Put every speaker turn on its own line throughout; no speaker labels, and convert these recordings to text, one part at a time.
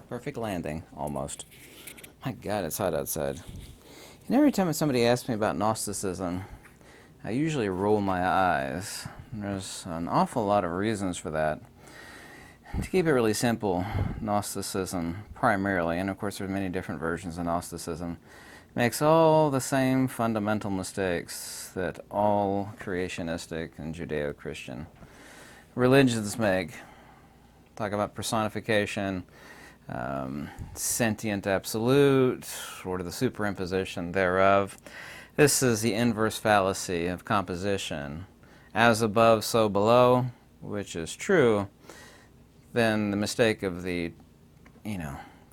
Perfect landing, almost. My God, it's hot outside. And every time somebody asks me about Gnosticism, I usually roll my eyes. There's an awful lot of reasons for that. To keep it really simple, Gnosticism primarily, and of course there's many different versions of Gnosticism, makes all the same fundamental mistakes that all creationistic and Judeo-Christian religions make. Talk about personification, sentient absolute, or the superimposition thereof. This is the inverse fallacy of composition. As above, so below, which is true. Then the mistake of the,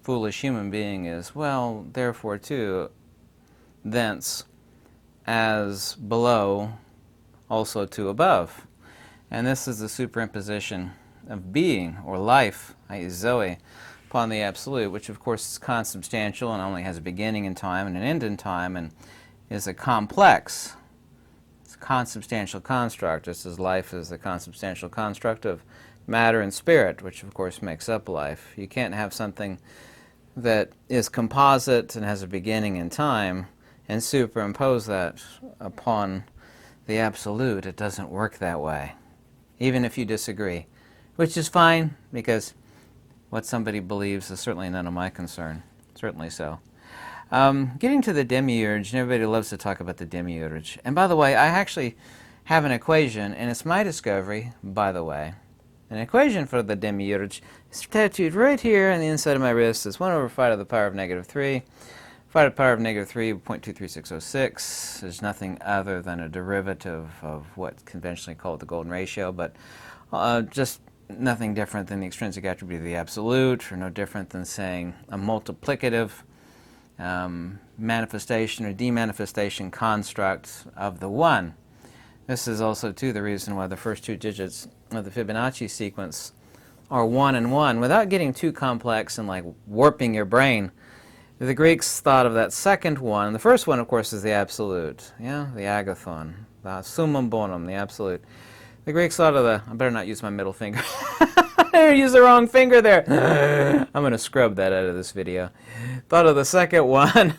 foolish human being is, well, therefore too, thence, as below, also to above. And this is the superimposition of being, or life, i.e. Zoe, upon the absolute, which of course is consubstantial and only has a beginning in time and an end in time, and is a complex, it's a consubstantial construct, just as life is the consubstantial construct of matter and spirit, which of course makes up life. You can't have something that is composite and has a beginning in time and superimpose that upon the absolute. It doesn't work that way, even if you disagree, which is fine, because what somebody believes is certainly none of my concern. Certainly so. Getting to the Demiurge, and everybody loves to talk about the Demiurge. And by the way, I actually have an equation, and it's my discovery, by the way. An equation for the Demiurge is tattooed right here on the inside of my wrist. It's 1 over 5 to the power of negative 3. 5 to the power of negative 3, 0.23606. There's nothing other than a derivative of what's conventionally called the golden ratio, but just nothing different than the extrinsic attribute of the absolute, or no different than saying a multiplicative manifestation or demanifestation construct of the one. This is also, too, the reason why the first 2 digits of the Fibonacci sequence are 1 and 1. Without getting too complex and like warping your brain, the Greeks thought of that second one. The first one, of course, is the absolute, the agathon, the summum bonum, the absolute. The Greeks thought of the, I better not use my middle finger. I used the wrong finger there. I'm going to scrub that out of this video. Thought of the second one,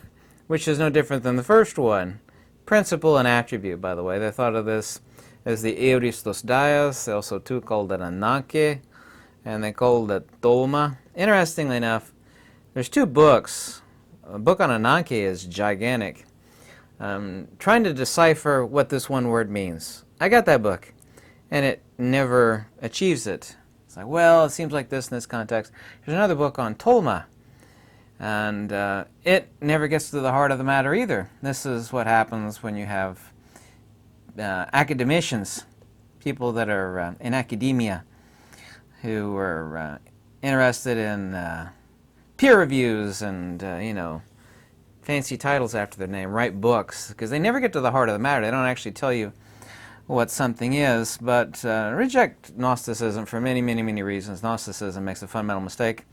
which is no different than the first one. Principle and attribute, by the way. They thought of this as the Euristos Dias. They also too called it Ananke, and they called it Tolma. Interestingly enough, there's 2 books. A book on Ananke is gigantic, trying to decipher what this one word means. I got that book, and it never achieves it. It's like, well, it seems like this in this context. There's another book on Tolma, and it never gets to the heart of the matter either. This is what happens when you have academicians, people that are in academia, who are interested in peer reviews and, fancy titles after their name, write books, because they never get to the heart of the matter. They don't actually tell you what something is, but reject Gnosticism for many, many, many reasons. Gnosticism makes a fundamental mistake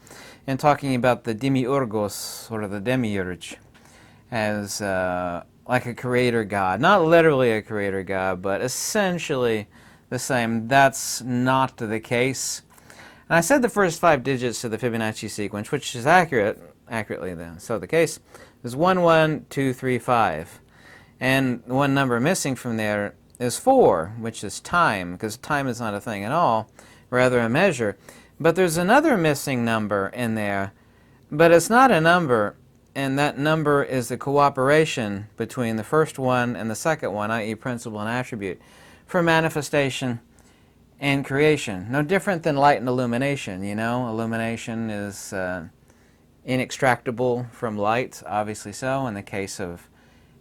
in talking about the Demiurgos, or the Demiurge, as like a creator god. Not literally a creator god, but essentially the same. That's not the case. And I said the first 5 digits of the Fibonacci sequence, which is accurately then. So the case is 1, 1, 2, 3, 5. And one number missing from there is 4, which is time, because time is not a thing at all, rather a measure. But there's another missing number in there, but it's not a number, and that number is the cooperation between the first one and the second one, i.e. principle and attribute, for manifestation and creation. No different than light and illumination, Illumination is inextractable from light, obviously so, in the case of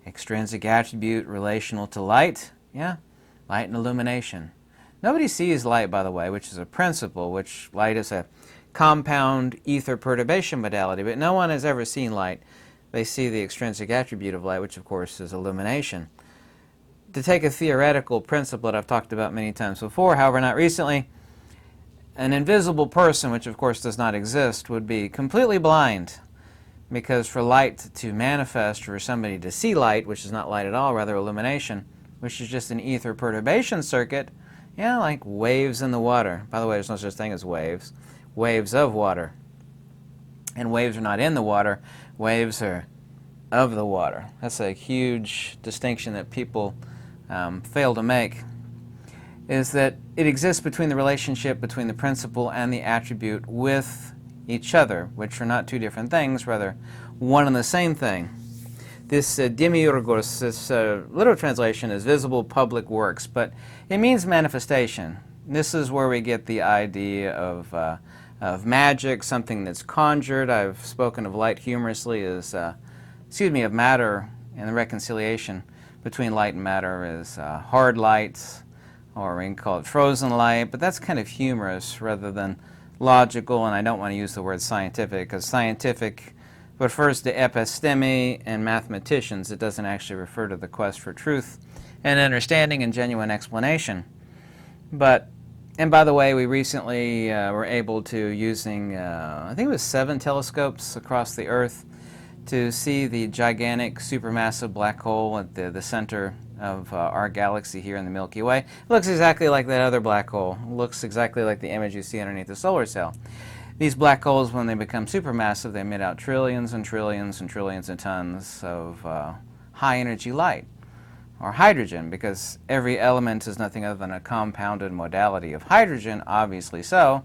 extrinsic attribute relational to light. Light and illumination. Nobody sees light, by the way, which is a principle, which light is a compound ether perturbation modality, but no one has ever seen light. They see the extrinsic attribute of light, which of course is illumination. To take a theoretical principle that I've talked about many times before, however not recently, an invisible person, which of course does not exist, would be completely blind, because for light to manifest, for somebody to see light, which is not light at all, rather illumination, which is just an ether perturbation circuit, yeah, like waves in the water. By the way, there's no such thing as waves. Waves of water. And waves are not in the water. Waves are of the water. That's a huge distinction that people fail to make, is that it exists between the relationship between the principle and the attribute with each other, which are not two different things, rather one and the same thing. This Demiurgos, this literal translation is visible public works, but it means manifestation. This is where we get the idea of magic, something that's conjured. I've spoken of light humorously as, of matter, and the reconciliation between light and matter is hard light, or we can call it frozen light, but that's kind of humorous rather than logical, and I don't want to use the word scientific, because scientific refers to episteme and mathematicians. It doesn't actually refer to the quest for truth and understanding and genuine explanation. And by the way, we recently were able to, using, I think it was 7 telescopes across the Earth, to see the gigantic supermassive black hole at the center of our galaxy here in the Milky Way. It looks exactly like that other black hole. It looks exactly like the image you see underneath the solar cell. These black holes, when they become supermassive, they emit out trillions and trillions and trillions of tons of high-energy light, or hydrogen, because every element is nothing other than a compounded modality of hydrogen, obviously so.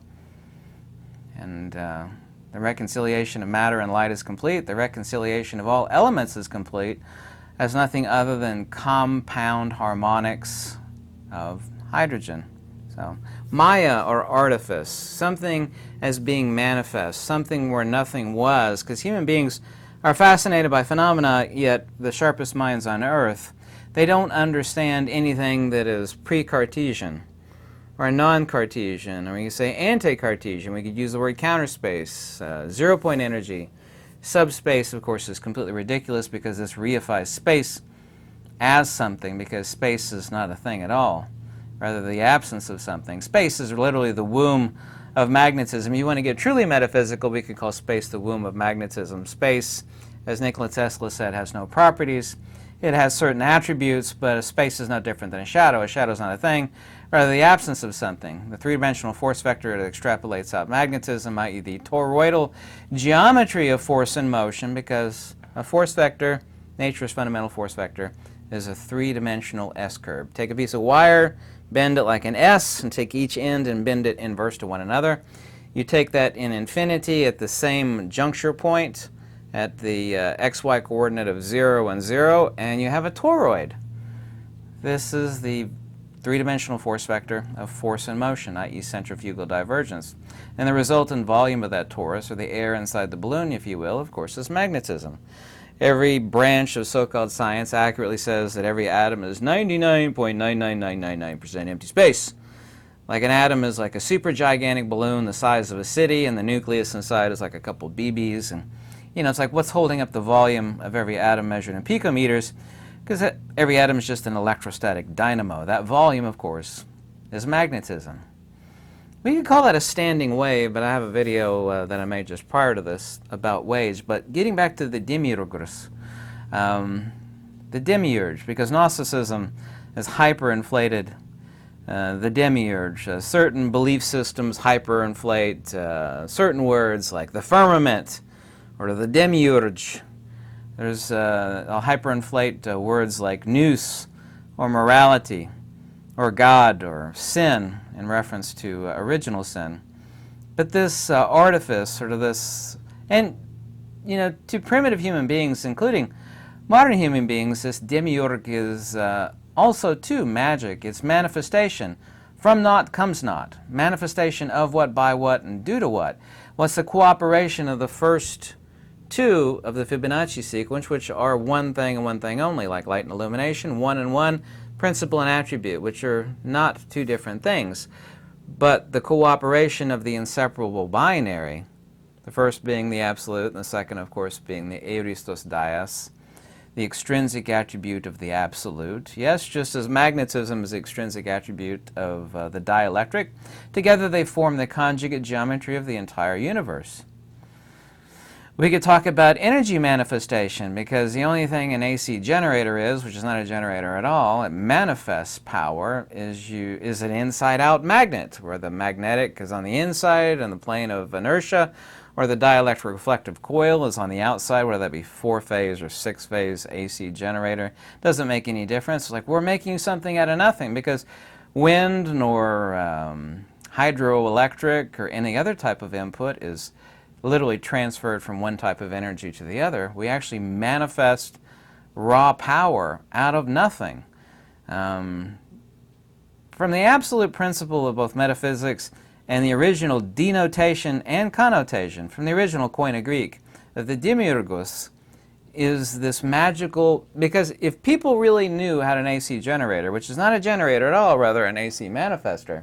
And the reconciliation of matter and light is complete. The reconciliation of all elements is complete as nothing other than compound harmonics of hydrogen. So, Maya, or artifice, something as being manifest, something where nothing was, because human beings are fascinated by phenomena, yet the sharpest minds on earth, they don't understand anything that is pre-Cartesian or non-Cartesian, or we can say anti-Cartesian. We could use the word counterspace, zero-point energy. Subspace, of course, is completely ridiculous because this reifies space as something, because space is not a thing at all, rather the absence of something. Space is literally the womb of magnetism. If you want to get truly metaphysical, we could call space the womb of magnetism. Space, as Nikola Tesla said, has no properties. It has certain attributes, but a space is not different than a shadow. A shadow is not a thing, rather the absence of something. The three-dimensional force vector that extrapolates out magnetism, i.e. the toroidal geometry of force and motion, because a force vector, nature's fundamental force vector, is a three-dimensional S-curve. Take a piece of wire, bend it like an S, and take each end and bend it inverse to one another. You take that in infinity at the same juncture point, at the xy coordinate of 0 and 0, and you have a toroid. This is the three-dimensional force vector of force and motion, i.e. centrifugal divergence. And the resultant volume of that torus, or the air inside the balloon, if you will, of course, is magnetism. Every branch of so-called science accurately says that every atom is 99.99999% empty space. Like an atom is like a super gigantic balloon the size of a city, and the nucleus inside is like a couple BBs, and it's like what's holding up the volume of every atom measured in picometers, because every atom is just an electrostatic dynamo. That volume, of course, is magnetism. We could call that a standing wave, but I have a video that I made just prior to this about waves. But getting back to the Demiurgos, the Demiurge, because Gnosticism is hyperinflated the Demiurge. Certain belief systems hyperinflate certain words like the firmament, or the Demiurge. There's I'll hyperinflate words like nous, or morality, or God, or sin, in reference to original sin. But this artifice, or this, and to primitive human beings, including modern human beings, this Demiurge is also too magic. It's manifestation. From naught comes naught. Manifestation of what, by what, and due to what. What's the cooperation of the first two of the Fibonacci sequence, which are one thing and one thing only, like light and illumination, one and one, principle and attribute, which are not two different things, but the cooperation of the inseparable binary, the first being the absolute, and the second, of course, being the euristos dias, the extrinsic attribute of the absolute. Yes, just as magnetism is the extrinsic attribute of the dielectric, together they form the conjugate geometry of the entire universe. We could talk about energy manifestation, because the only thing an AC generator is, which is not a generator at all, it manifests power, is an inside-out magnet, where the magnetic is on the inside and the plane of inertia, or the dielectric reflective coil is on the outside, whether that be 4-phase or 6-phase AC generator. Doesn't make any difference. It's like we're making something out of nothing, because wind nor hydroelectric or any other type of input is literally transferred from one type of energy to the other. We actually manifest raw power out of nothing. From the absolute principle of both metaphysics and the original denotation and connotation, from the original Koine Greek, that the Demiurgos is this magical, because if people really knew how an AC generator, which is not a generator at all, rather an AC manifester,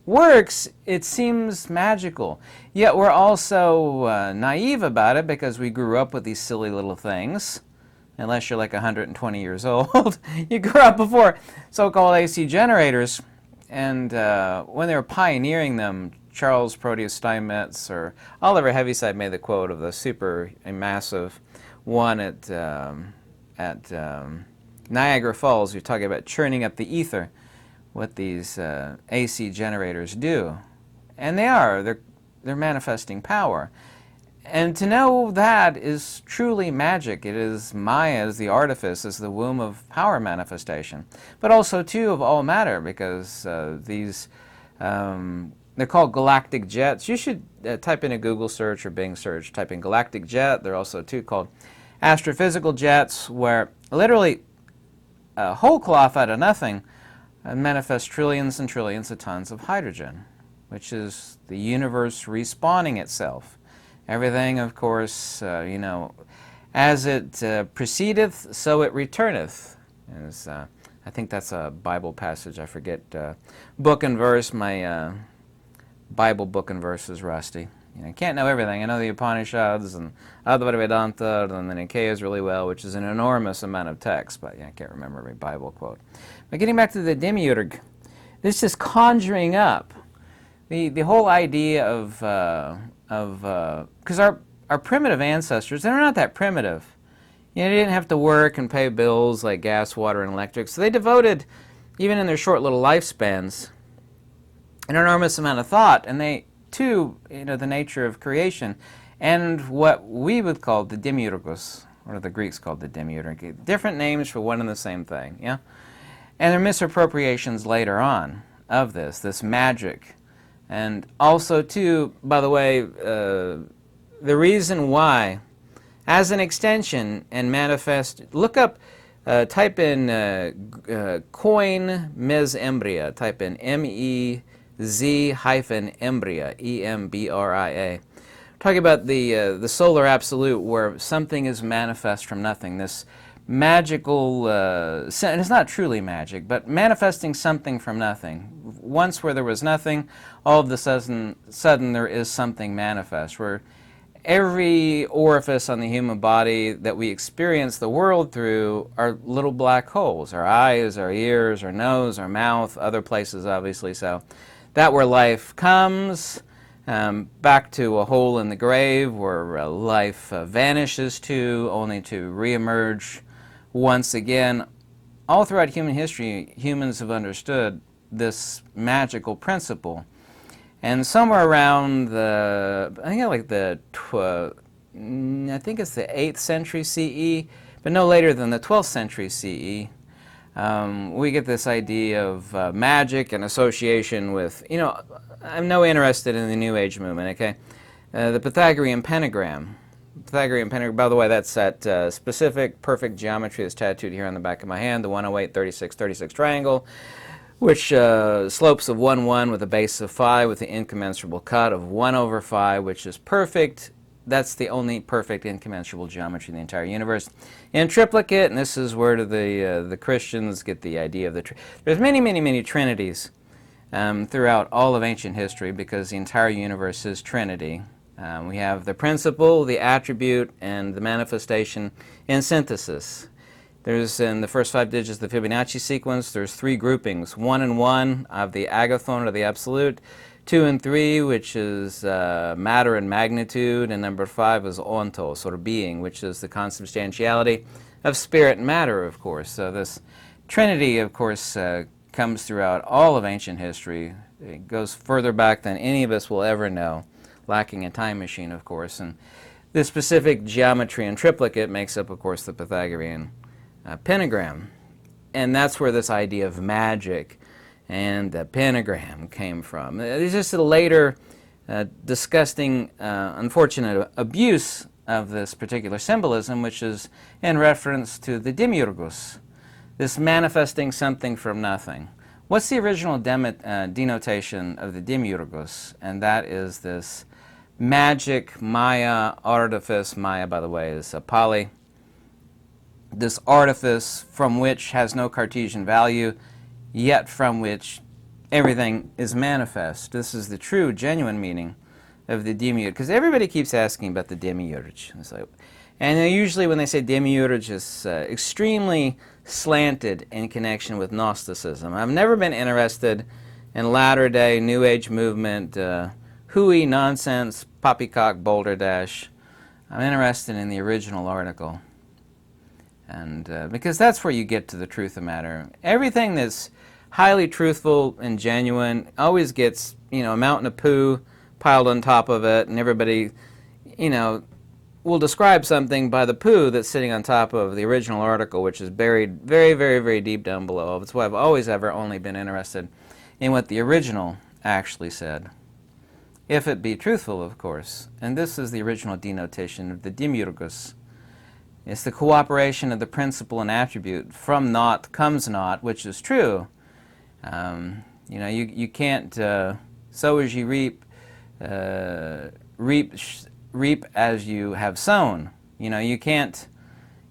works, it seems magical. Yet we're also naive about it, because we grew up with these silly little things. Unless you're like 120 years old. You grew up before so-called AC generators. And when they were pioneering them, Charles Proteus Steinmetz or Oliver Heaviside made the quote of the super massive one at Niagara Falls. You're talking about churning up the ether, what these AC generators do. And they're manifesting power. And to know that is truly magic. It is Maya as the artifice, as the womb of power manifestation. But also, too, of all matter, because they're called galactic jets. You should type in a Google search or Bing search, type in galactic jet. They're also, too, called astrophysical jets, where literally whole cloth out of nothing manifest trillions and trillions of tons of hydrogen, which is the universe respawning itself. Everything, of course, as it proceedeth, so it returneth. I think that's a Bible passage. I forget book and verse. My Bible book and verse is rusty. I can't know everything. I know the Upanishads and Advaita Vedanta and the Nikayas really well, which is an enormous amount of text, but I can't remember every Bible quote. But getting back to the Demiurge, this is conjuring up the whole idea of because our primitive ancestors, they're not that primitive. They didn't have to work and pay bills like gas, water, and electric, so they devoted, even in their short little lifespans, an enormous amount of thought, and they, too, the nature of creation, and what we would call the Demiurgos, or the Greeks called the Demiurge, different names for one and the same thing, yeah? And there are misappropriations later on of this magic. And also, too, by the way, the reason why, as an extension and manifest, look up, type in Koine Mesembria, type in MEZ-Embria, E-M-B-R-I-A. Talking about the solar absolute, where something is manifest from nothing, this magical, and it's not truly magic, but manifesting something from nothing. Once where there was nothing, all of a sudden there is something manifest, where every orifice on the human body that we experience the world through are little black holes. Our eyes, our ears, our nose, our mouth, other places obviously. So that where life comes, back to a hole in the grave, where life vanishes to, only to reemerge once again. All throughout human history, humans have understood this magical principle. And somewhere around I think it's the 8th century CE, but no later than the 12th century CE, we get this idea of magic and association with, I'm no interested in the New Age movement, okay? The Pythagorean Pentagram. Pythagorean Pentagram, by the way, that's that specific perfect geometry that's tattooed here on the back of my hand, the 108, 36, 36 triangle, which slopes of 1, 1 with a base of phi with the incommensurable cut of 1 over phi, which is perfect. That's the only perfect incommensurable geometry in the entire universe. In triplicate, and this is where the Christians get the idea of there's many, many, many trinities throughout all of ancient history, because the entire universe is trinity. We have the principle, the attribute, and the manifestation in synthesis. There's, in the first 5 digits of the Fibonacci sequence, there's 3 groupings. 1 and 1 of the agathon, or the absolute. 2 and 3, which is matter and magnitude, and number 5 is ontos, or being, which is the consubstantiality of spirit and matter, of course. So this Trinity, of course, comes throughout all of ancient history. It goes further back than any of us will ever know, lacking a time machine, of course. And this specific geometry and triplicate makes up, of course, the Pythagorean Pentagram. And that's where this idea of magic and the pentagram came from. It's just a later disgusting, unfortunate abuse of this particular symbolism, which is in reference to the Demiurgos, this manifesting something from nothing. What's the original denotation of the Demiurgos? And that is this magic, Maya, artifice. Maya, by the way, is a Pali. This artifice from which has no Cartesian value, yet from which everything is manifest. This is the true, genuine meaning of the Demiurge. Because everybody keeps asking about the Demiurge. And usually when they say Demiurge, it's extremely slanted in connection with Gnosticism. I've never been interested in latter-day New Age movement, hooey, nonsense, poppycock, balderdash. I'm interested in the original article. And because that's where you get to the truth of the matter. Everything that's highly truthful and genuine always gets, a mountain of poo piled on top of it, and everybody, will describe something by the poo that's sitting on top of the original article, which is buried very, very, very deep down below. That's why I've always ever only been interested in what the original actually said. If it be truthful, of course. And this is the original denotation of the Demiurgos. It's the cooperation of the principle and attribute. From naught comes naught, which is true. You can't sow as you reap, reap as you have sown. You can't,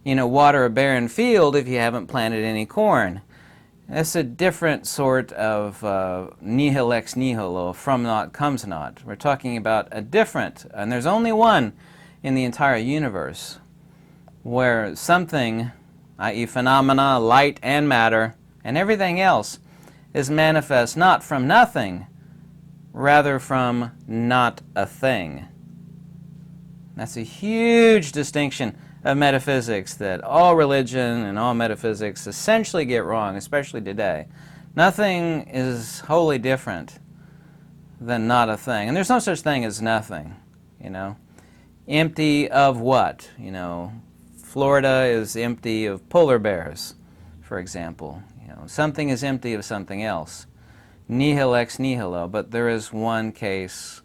water a barren field if you haven't planted any corn. That's a different sort of nihil ex nihilo, from naught comes naught. We're talking about a different, and there's only one in the entire universe, where something, i.e. phenomena, light and matter, and everything else is manifest not from nothing, rather from not a thing. That's a huge distinction of metaphysics that all religion and all metaphysics essentially get wrong, especially today. Nothing is wholly different than not a thing. And there's no such thing as nothing, Empty of what? Florida is empty of polar bears, for example. Something is empty of something else. Nihil ex nihilo. But there is one case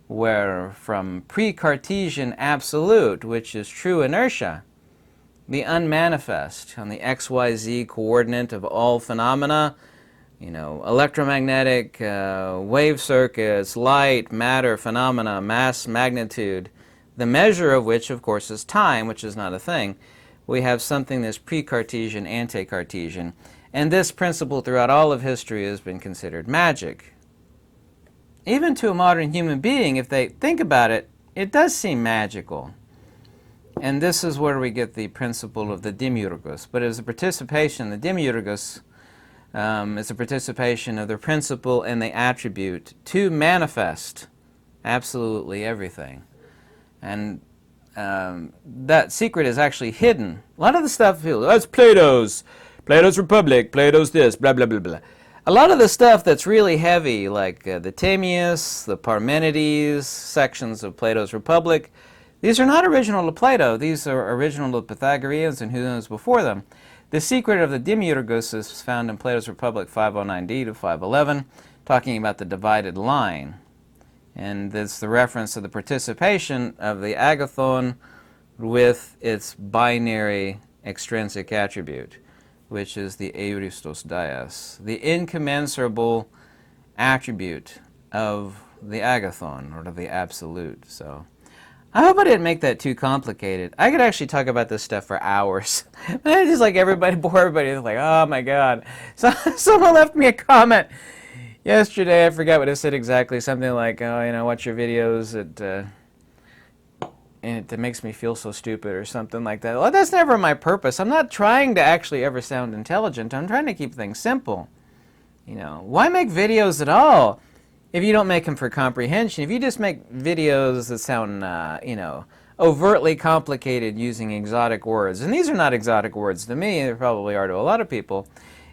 where from pre-Cartesian absolute, which is true inertia, the unmanifest on the XYZ coordinate of all phenomena, electromagnetic wave circuits, light, matter, phenomena, mass, magnitude, the measure of which, of course, is time, which is not a thing. We have something that's pre-Cartesian, anti-Cartesian. And this principle throughout all of history has been considered magic. Even to a modern human being, if they think about it, it does seem magical. And this is where we get the principle of the Demiurgos. But as a participation, the Demiurgos is a participation of the principle and the attribute to manifest absolutely everything. And that secret is actually hidden. A lot of the stuff, that's Plato's Republic, Plato's this, blah, blah, blah, blah. A lot of the stuff that's really heavy, like the Timaeus, the Parmenides, sections of Plato's Republic, these are not original to Plato. These are original to Pythagoreans and who knows before them. The secret of the Demiurgos is found in Plato's Republic 509d to 511, talking about the divided line. And it's the reference to the participation of the agathon with its binary extrinsic attribute, which is the euristos dias, the incommensurable attribute of the agathon, or of the absolute. So I hope I didn't make that too complicated. I could actually talk about this stuff for hours. But just like bore everybody. It's like, oh my God. So someone left me a comment yesterday. I forgot what it said exactly. Something like, oh, watch your videos. It makes me feel so stupid or something like that. Well, that's never my purpose. I'm not trying to actually ever sound intelligent. I'm trying to keep things simple. Why make videos at all? if you don't make them for comprehension, if you just make videos that sound, overtly complicated using exotic words, and these are not exotic words to me, they probably are to a lot of people,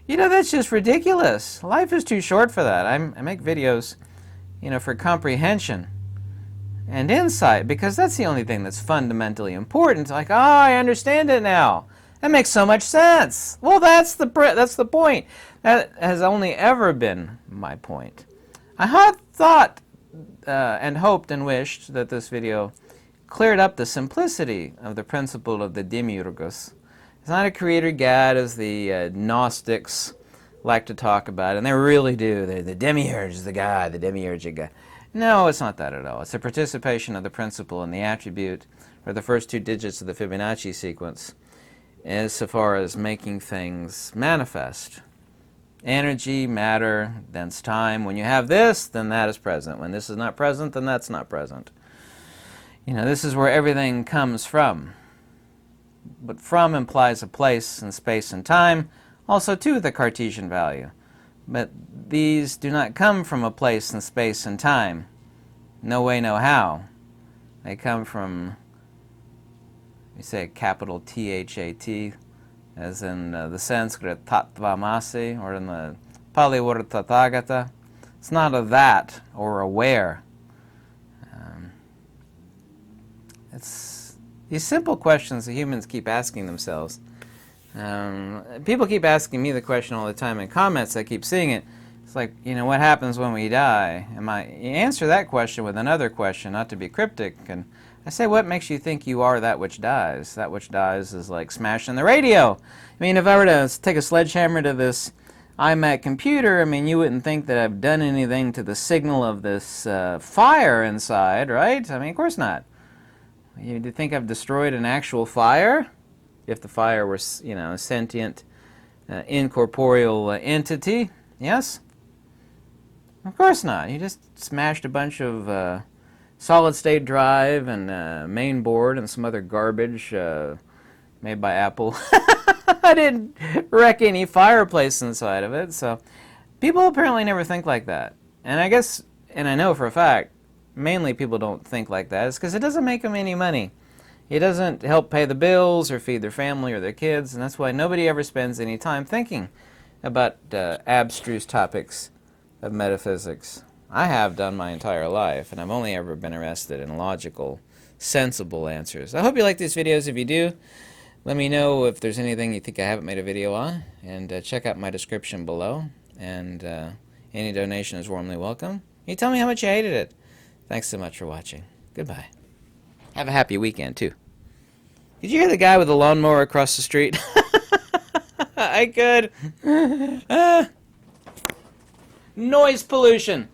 that's just ridiculous. Life is too short for that. I make videos, for comprehension and insight, because that's the only thing that's fundamentally important. Like, oh, I understand it now. That makes so much sense. Well, that's the point. That has only ever been my point. I had thought and hoped and wished that this video cleared up the simplicity of the principle of the Demiurgus. It's not a creator God as the Gnostics like to talk about, and they really do. The Demiurge is the God, the Demiurge is God. No, it's not that at all. It's a participation of the principle in the attribute, or the first two digits of the Fibonacci sequence, insofar as making things manifest. Energy, matter, thence time. When you have this, then that is present. When this is not present, then that's not present. This is where everything comes from. But from implies a place in space and time, also too the Cartesian value. But these do not come from a place in space and time. No way, no how. They come from, we say capital T-H-A-T, as in the Sanskrit Tattvamasi, or in the Pali word Tathagata. It's not a that or a where. It's these simple questions that humans keep asking themselves. People keep asking me the question all the time in comments. I keep seeing it. It's like, what happens when we die? And you answer that question with another question, not to be cryptic. And I say, what makes you think you are that which dies? That which dies is like smashing the radio. If I were to take a sledgehammer to this iMac computer, you wouldn't think that I've done anything to the signal of this fire inside, right? Of course not. You think I've destroyed an actual fire? If the fire were, a sentient, incorporeal entity, yes? Of course not. You just smashed a bunch of solid-state drive and main board and some other garbage made by Apple. I didn't wreck any fireplace inside of it. So people apparently never think like that. And I guess, and I know for a fact, mainly people don't think like that. It's because it doesn't make them any money. It doesn't help pay the bills or feed their family or their kids. And that's why nobody ever spends any time thinking about abstruse topics of metaphysics. I have done my entire life, and I've only ever been interested in logical, sensible answers. I hope you like these videos. If you do, let me know if there's anything you think I haven't made a video on, and check out my description below, and any donation is warmly welcome. You tell me how much you hated it. Thanks so much for watching. Goodbye. Have a happy weekend, too. Did you hear the guy with the lawnmower across the street? I could. Noise pollution.